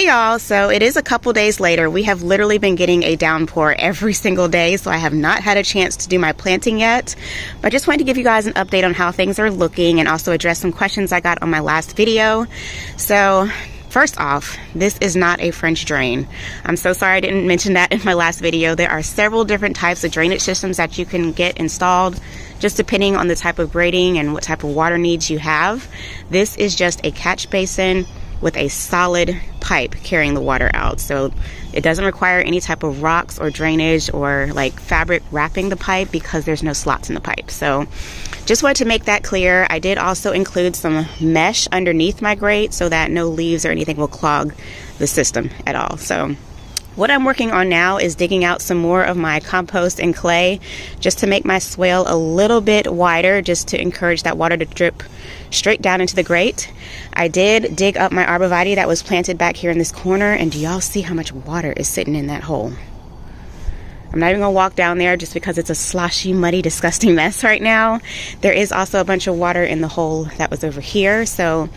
Hey y'all, so it is a couple days later. We have literally been getting a downpour every single day, so I have not had a chance to do my planting yet. But I just wanted to give you guys an update on how things are looking and also address some questions I got on my last video. So first off, this is not a French drain. I'm so sorry I didn't mention that in my last video. There are several different types of drainage systems that you can get installed, just depending on the type of grading and what type of water needs you have. This is just a catch basin with a solid pipe carrying the water out. So it doesn't require any type of rocks or drainage or like fabric wrapping the pipe because there's no slots in the pipe. So just wanted to make that clear. I did also include some mesh underneath my grate so that no leaves or anything will clog the system at all. So what I'm working on now is digging out some more of my compost and clay just to make my swale a little bit wider, just to encourage that water to drip straight down into the grate. I did dig up my arborvitae that was planted back here in this corner, and do y'all see how much water is sitting in that hole? I'm not even gonna walk down there just because it's a sloshy, muddy, disgusting mess right now. There is also a bunch of water in the hole that was over here. So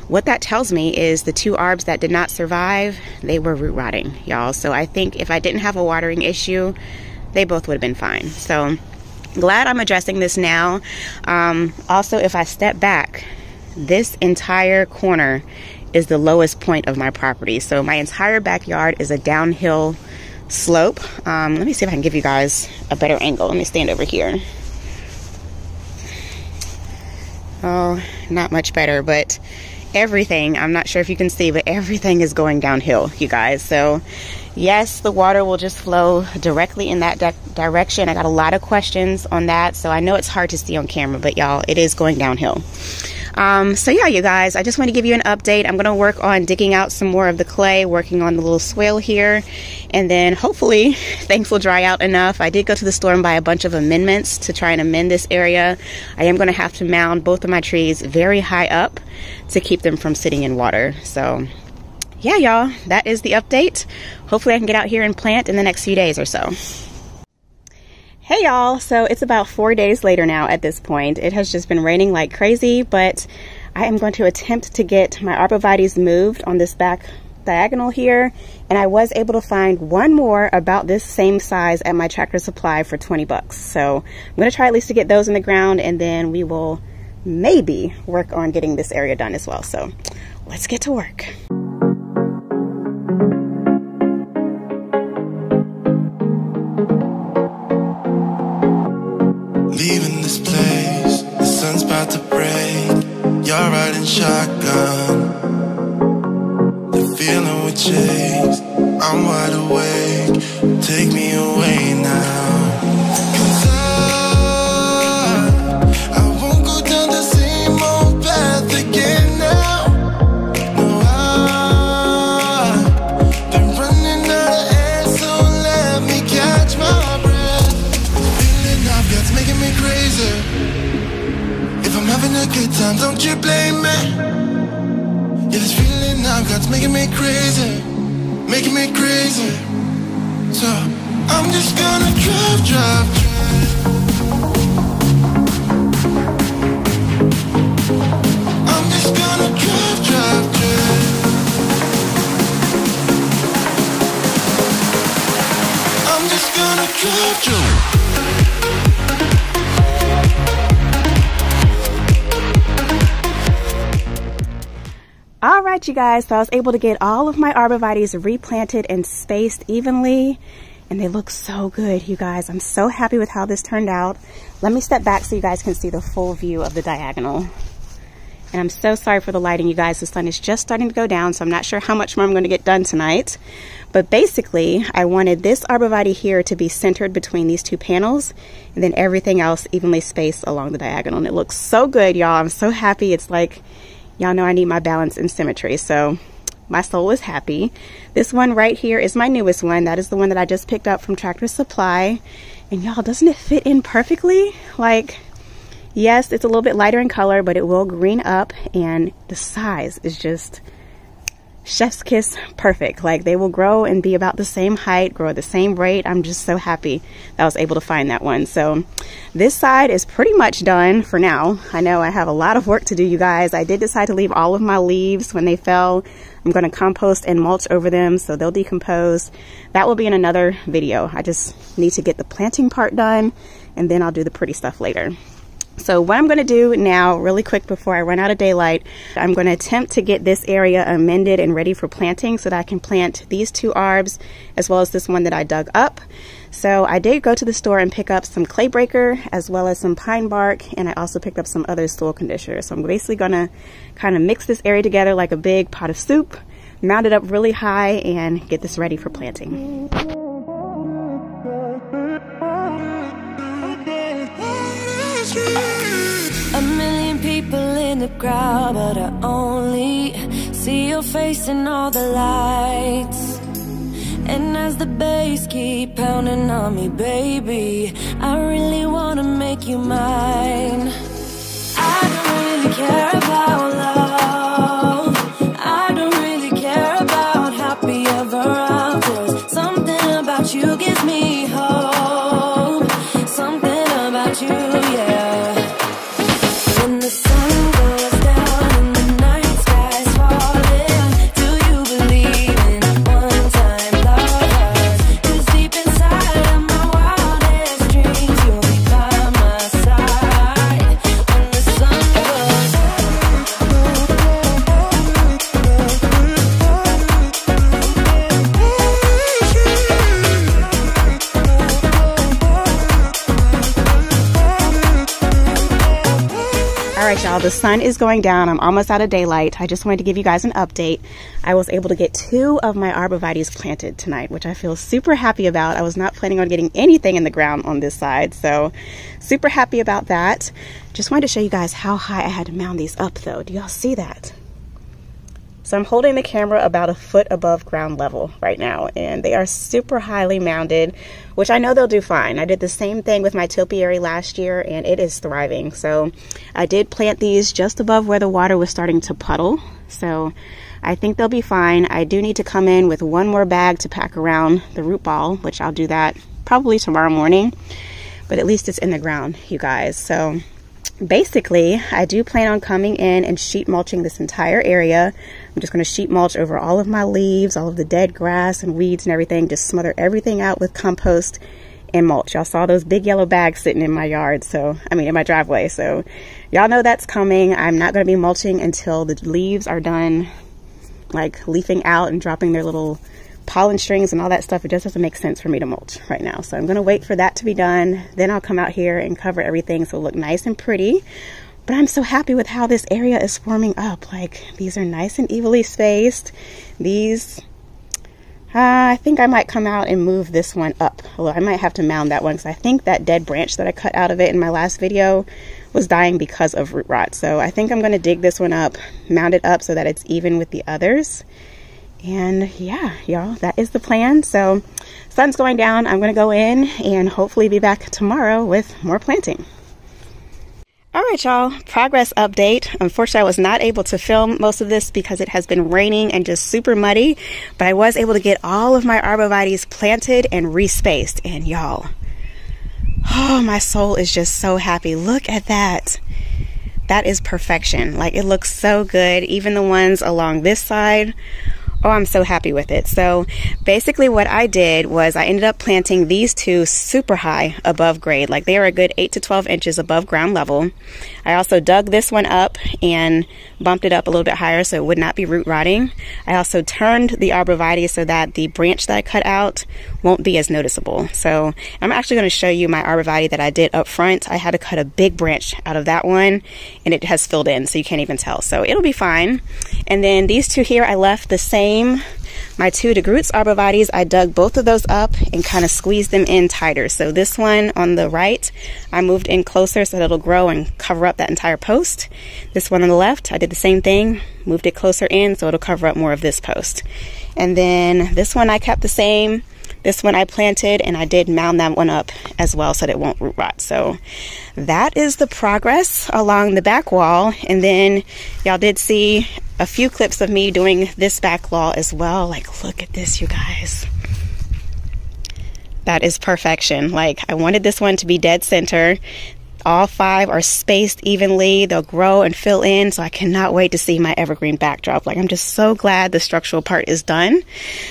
what that tells me is the two arbs that did not survive, they were root rotting, y'all. So I think if I didn't have a watering issue, they both would have been fine. So glad I'm addressing this now. Also, if I step back, this entire corner is the lowest point of my property. So my entire backyard is a downhill slope. Let me see if I can give you guys a better angle. Let me stand over here. Oh, not much better, but everything, I'm not sure if you can see, but everything is going downhill, you guys. So yes, the water will just flow directly in that direction. I got a lot of questions on that, so I know it's hard to see on camera, but y'all, it is going downhill. So yeah, you guys, I just want to give you an update. I'm going to work on digging out some more of the clay, working on the little swale here, and then hopefully things will dry out enough. I did go to the store and buy a bunch of amendments to try and amend this area. I am going to have to mound both of my trees very high up to keep them from sitting in water. So yeah, y'all, that is the update. Hopefully I can get out here and plant in the next few days or so. Hey y'all, so it's about 4 days later now at this point. It has just been raining like crazy, but I am going to attempt to get my arborvitaes moved on this back diagonal here, and I was able to find one more about this same size at my Tractor Supply for 20 bucks. So I'm going to try at least to get those in the ground, and then we will maybe work on getting this area done as well. So let's get to work. Leaving this place, the sun's about to break. You're riding shotgun, the feeling we chase. I'm wide awake, take me away now. 'Cause I won't go down the same old path again now. No, I've been running out of air, so let me catch my breath. Feeling I've got's making me crazy. If I'm having a good time, don't you blame me. Yeah, this feeling I've got's making me crazy, making me crazy. So I'm just gonna drive. I'm just gonna drive. I'm just gonna drive. All right, you guys, so I was able to get all of my arborvitaes replanted and spaced evenly, and they look so good, you guys. I'm so happy with how this turned out. Let me step back so you guys can see the full view of the diagonal. And I'm so sorry for the lighting, you guys. The sun is just starting to go down, so I'm not sure how much more I'm going to get done tonight. But basically, I wanted this arborvitae here to be centered between these two panels, and then everything else evenly spaced along the diagonal. And it looks so good, y'all. I'm so happy. It's like, y'all know I need my balance and symmetry, so my soul is happy. This one right here is my newest one. That is the one that I just picked up from Tractor Supply. And y'all, doesn't it fit in perfectly? Like, yes, it's a little bit lighter in color, but it will green up, and the size is just chef's kiss perfect. Like, they will grow and be about the same height, grow at the same rate. I'm just so happy that I was able to find that one. So this side is pretty much done for now. I know I have a lot of work to do, you guys. I did decide to leave all of my leaves when they fell. I'm going to compost and mulch over them so they'll decompose. That will be in another video. I just need to get the planting part done, and then I'll do the pretty stuff later. So what I'm going to do now, really quick before I run out of daylight, I'm going to attempt to get this area amended and ready for planting so that I can plant these 2 arbs as well as this one that I dug up. So I did go to the store and pick up some clay breaker as well as some pine bark, and I also picked up some other soil conditioner. So I'm basically going to kind of mix this area together like a big pot of soup, mount it up really high, and get this ready for planting. A million people in the crowd, but I only see your face in all the lights. And as the bass keep pounding on me, baby, I really wanna make you mine. I don't really care about love, I don't really care about happy ever after. Something about you gives me hope, something about you, yeah. When the sun goes down and the night sky's falling, do you believe in one-time lovers? 'Cause deep inside of my wildest dreams, you'll be by my side when the sun goes All right, y'all, the sun is going down. I'm almost out of daylight. I just wanted to give you guys an update. I was able to get 2 of my arborvitaes planted tonight, which I feel super happy about. I was not planning on getting anything in the ground on this side, so super happy about that. Just wanted to show you guys how high I had to mound these up, though. Do y'all see that? So I'm holding the camera about a foot above ground level right now, and they are super highly mounded, which I know they'll do fine. I did the same thing with my topiary last year, and it is thriving. So I did plant these just above where the water was starting to puddle, so I think they'll be fine. I do need to come in with 1 more bag to pack around the root ball, which I'll do that probably tomorrow morning, but at least it's in the ground, you guys. So basically, I do plan on coming in and sheet mulching this entire area. I'm just going to sheet mulch over all of my leaves, all of the dead grass and weeds and everything. Just smother everything out with compost and mulch. Y'all saw those big yellow bags sitting in my yard, in my driveway. So y'all know that's coming. I'm not going to be mulching until the leaves are done, like leafing out and dropping their little pollen strings and all that stuff. It just doesn't make sense for me to mulch right now. So I'm going to wait for that to be done. Then I'll come out here and cover everything so it'll look nice and pretty. But I'm so happy with how this area is forming up. Like, these are nice and evenly spaced. These, I think I might come out and move this one up. Although I might have to mound that one because I think that dead branch that I cut out of it in my last video was dying because of root rot. So I think I'm going to dig this one up, mound it up so that it's even with the others. And yeah, y'all, that is the plan. So sun's going down. I'm going to go in and hopefully be back tomorrow with more planting. All right, y'all, progress update. Unfortunately, I was not able to film most of this because it has been raining and just super muddy, but I was able to get all of my arborvitaes planted and respaced. And y'all, oh, my soul is just so happy. Look at that. That is perfection. Like, it looks so good. Even the ones along this side. Oh, I'm so happy with it. So basically what I did was I ended up planting these 2 super high above grade. Like, they are a good 8 to 12 inches above ground level. I also dug this one up and bumped it up a little bit higher so it would not be root rotting. I also turned the arborvitae so that the branch that I cut out won't be as noticeable. So I'm actually going to show you my arborvitae that I did up front. I had to cut a big branch out of that one and it has filled in so you can't even tell. So it'll be fine. And then these 2 here I left the same. My 2 DeGroots arborvitaes, I dug both of those up and kind of squeezed them in tighter. So this one on the right, I moved in closer so that it'll grow and cover up that entire post. This one on the left, I did the same thing, moved it closer in so it'll cover up more of this post. And then this one I kept the same. This one I planted and I did mound that one up as well so that it won't root rot. So that is the progress along the back wall. And then y'all did see a few clips of me doing this back wall as well. Like, look at this, you guys. That is perfection. Like, I wanted this one to be dead center. All 5 are spaced evenly. They'll grow and fill in, so I cannot wait to see my evergreen backdrop. Like, I'm just so glad the structural part is done.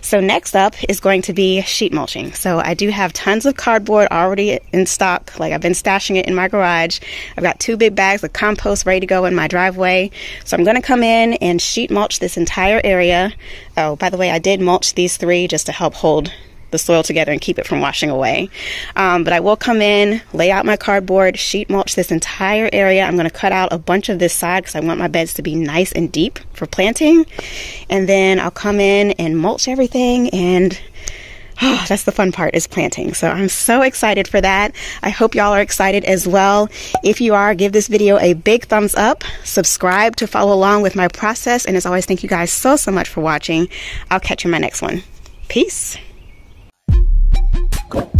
So next up is going to be sheet mulching. So I do have tons of cardboard already in stock. Like, I've been stashing it in my garage. I've got 2 big bags of compost ready to go in my driveway. So I'm going to come in and sheet mulch this entire area. Oh, by the way, I did mulch these 3 just to help hold the soil together and keep it from washing away. But I will come in, lay out my cardboard, sheet mulch this entire area. I'm going to cut out a bunch of this side because I want my beds to be nice and deep for planting. And then I'll come in and mulch everything, and that's the fun part, is planting. So I'm so excited for that. I hope y'all are excited as well. If you are, give this video a big thumbs up, subscribe to follow along with my process, and as always, thank you guys so much for watching. I'll catch you in my next one. Peace. Go.